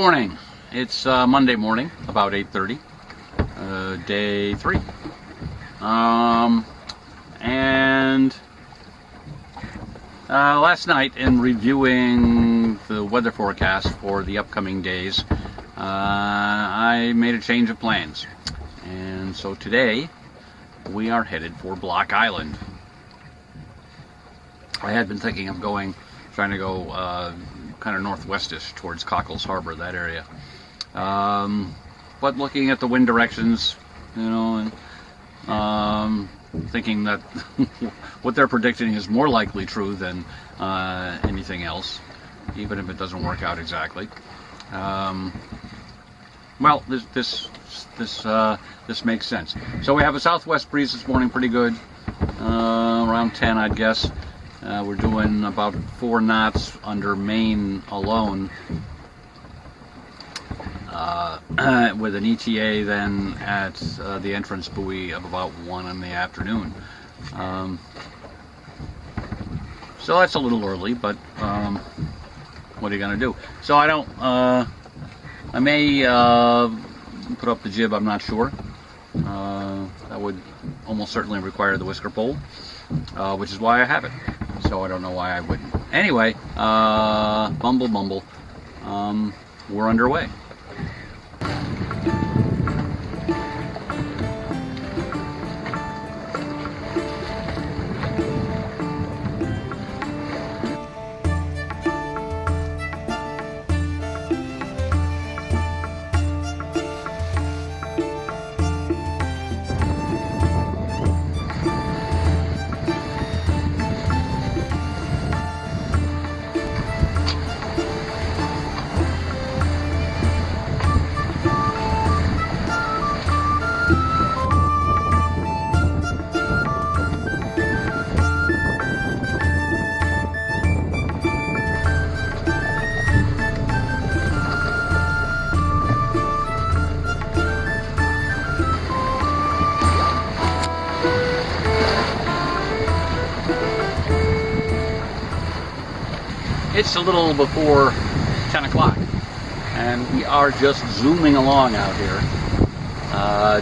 morning. It's Monday morning, about 8:30, day 3. Last night, in reviewing the weather forecast for the upcoming days, I made a change of plans. And so today, we are headed for Block Island. I had been thinking of trying to go kind of northwestish towards Cockles Harbor, that area. But looking at the wind directions, and thinking that what they're predicting is more likely true than anything else, even if it doesn't work out exactly. Well, this makes sense. So we have a southwest breeze this morning, pretty good, around 10, I'd guess. We're doing about 4 knots under Maine alone, with an ETA then at the entrance buoy of about 1 in the afternoon. So that's a little early, but what are you going to do? So I may put up the jib, I'm not sure. That would almost certainly require the whisker pole, which is why I have it. So I don't know why I wouldn't. Anyway, mumble, we're underway. It's a little before 10 o'clock, and we are just zooming along out here,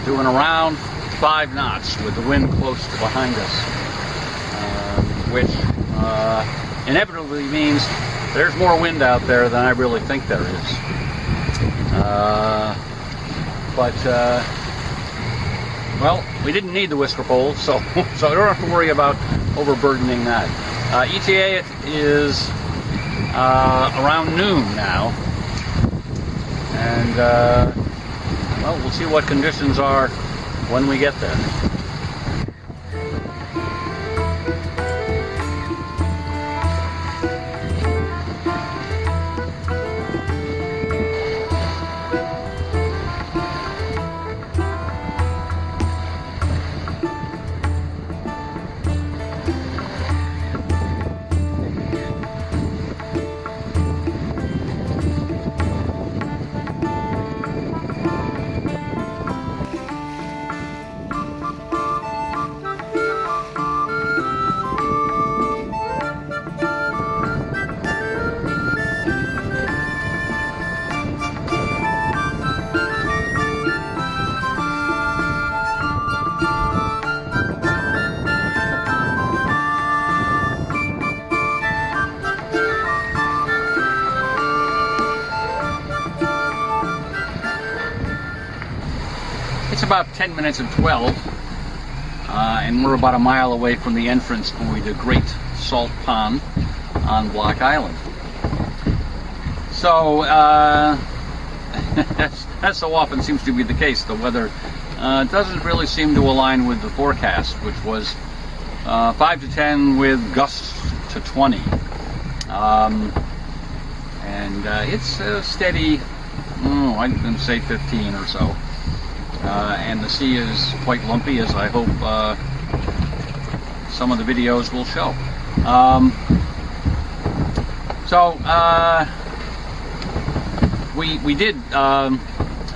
doing around 5 knots with the wind close to behind us, which inevitably means there's more wind out there than I really think there is. Well, we didn't need the whisker pole, so I don't have to worry about overburdening that. ETA is around noon now, and well, we'll see what conditions are when we get there. It's about 10 minutes of 12, and we're about a mile away from the entrance buoy to Great Salt Pond on Block Island. So, that so often seems to be the case. The weather doesn't really seem to align with the forecast, which was 5 to 10 with gusts to 20. It's a steady, I'm going to say 15 or so. And the sea is quite lumpy, as I hope some of the videos will show. We did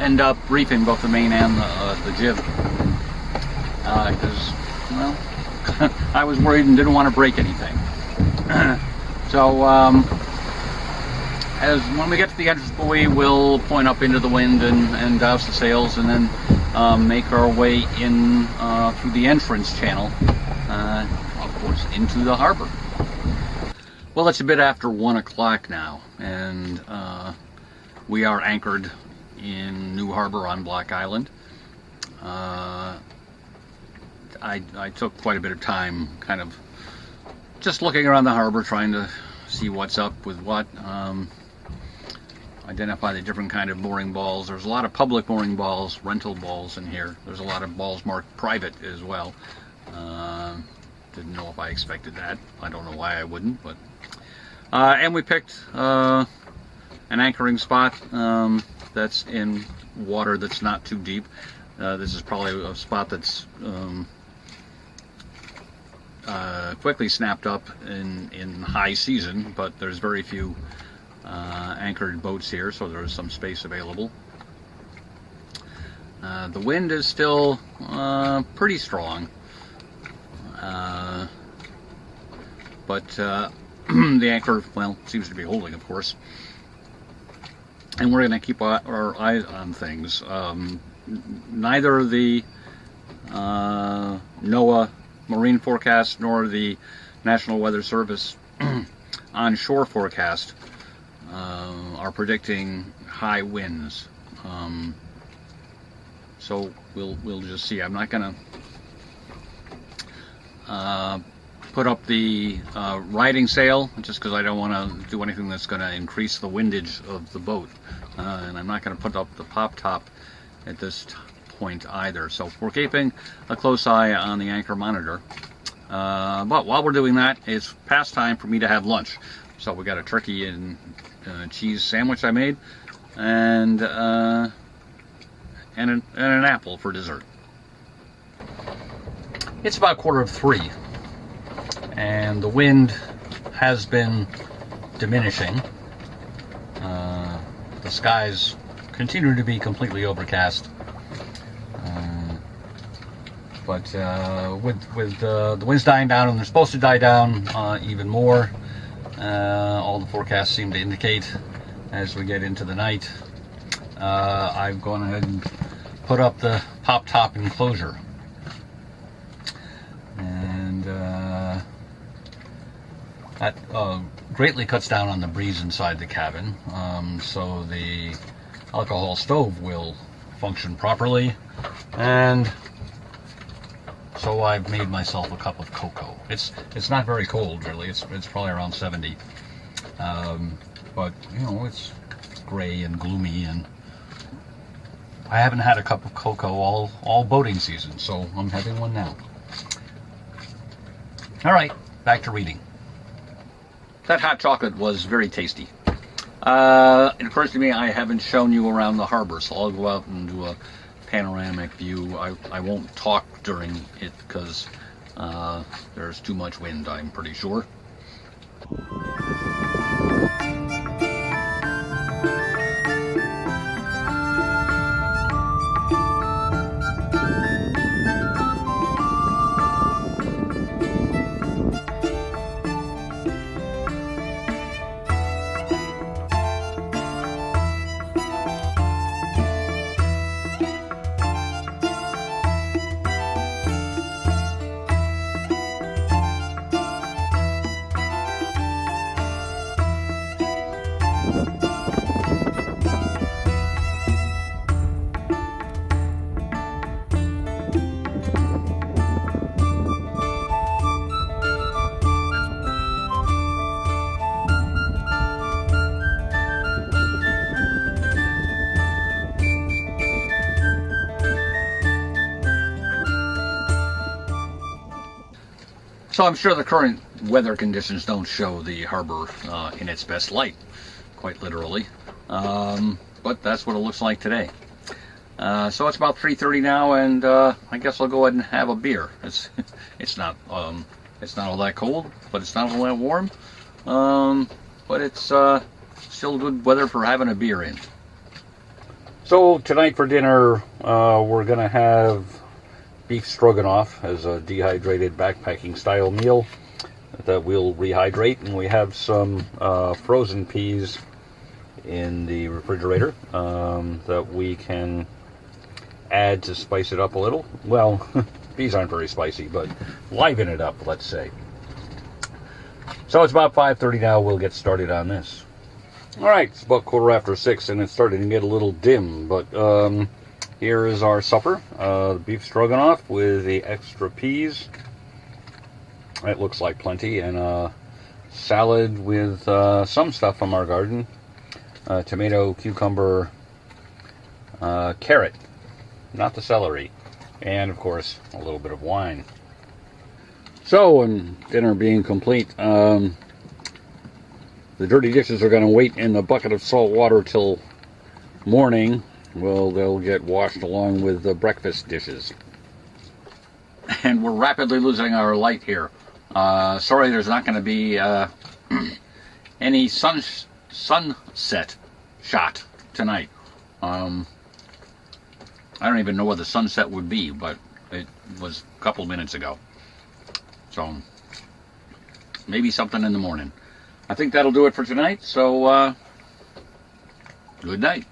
end up reefing both the main and the jib, because, well, I was worried and didn't want to break anything. So as when we get to the entrance buoy, we'll point up into the wind and douse the sails, and then make our way in through the entrance channel, of course, into the harbor. Well, it's a bit after 1 o'clock now, and we are anchored in New Harbor on Block Island. I took quite a bit of time kind of just looking around the harbor, trying to see what's up with what, identify the different kind of mooring balls. There's a lot of public mooring balls, rental balls in here. There's a lot of balls marked private as well. Didn't know if I expected that. I don't know why I wouldn't, but and we picked an anchoring spot that's in water that's not too deep. This is probably a spot that's quickly snapped up in high season, but there's very few anchored boats here, so there's some space available. The wind is still pretty strong, but the anchor, well, seems to be holding, of course. And we're going to keep our eyes on things. Neither the NOAA marine forecast nor the National Weather Service onshore forecast are predicting high winds. So we'll just see. I'm not going to put up the riding sail just because I don't want to do anything that's going to increase the windage of the boat, and I'm not going to put up the pop top at this point either. So we're keeping a close eye on the anchor monitor, but while we're doing that, it's past time for me to have lunch. So we got a turkey and cheese sandwich I made, and an apple for dessert. It's about 2:45, and the wind has been diminishing. The skies continue to be completely overcast, but with the winds dying down, and they're supposed to die down even more, all the forecasts seem to indicate as we get into the night. I've gone ahead and put up the pop top enclosure, and that greatly cuts down on the breeze inside the cabin, so the alcohol stove will function properly. And so I've made myself a cup of cocoa. It's not very cold, really. It's probably around 70, but you know, it's gray and gloomy, and I haven't had a cup of cocoa all boating season, so I'm having one now. All right, back to reading. That hot chocolate was very tasty. It occurs to me I haven't shown you around the harbor, so I'll go out and do a panoramic view. I won't talk during it because there's too much wind, I'm pretty sure. So I'm sure the current weather conditions don't show the harbor in its best light, quite literally, but that's what it looks like today. So it's about 3:30 now, and I guess I'll go ahead and have a beer. It's not all that cold, but it's not all that warm, but it's still good weather for having a beer in. So tonight for dinner, we're gonna have beef stroganoff as a dehydrated backpacking style meal that we'll rehydrate, and we have some frozen peas in the refrigerator that we can add to spice it up a little. Well, peas aren't very spicy, but liven it up, let's say. So it's about 5:30 now. We'll get started on this. All right, it's about 6:15, and it's starting to get a little dim, but here is our supper. The beef stroganoff with the extra peas. It looks like plenty, and salad with some stuff from our garden. Tomato, cucumber, carrot, not the celery, and of course a little bit of wine. So, and dinner being complete, the dirty dishes are going to wait in the bucket of salt water till morning. Well, they'll get washed along with the breakfast dishes. And we're rapidly losing our light here. Sorry, there's not going to be any sunset shot tonight. I don't even know where the sunset would be, but it was a couple minutes ago. So, maybe something in the morning. I think that'll do it for tonight, so good night.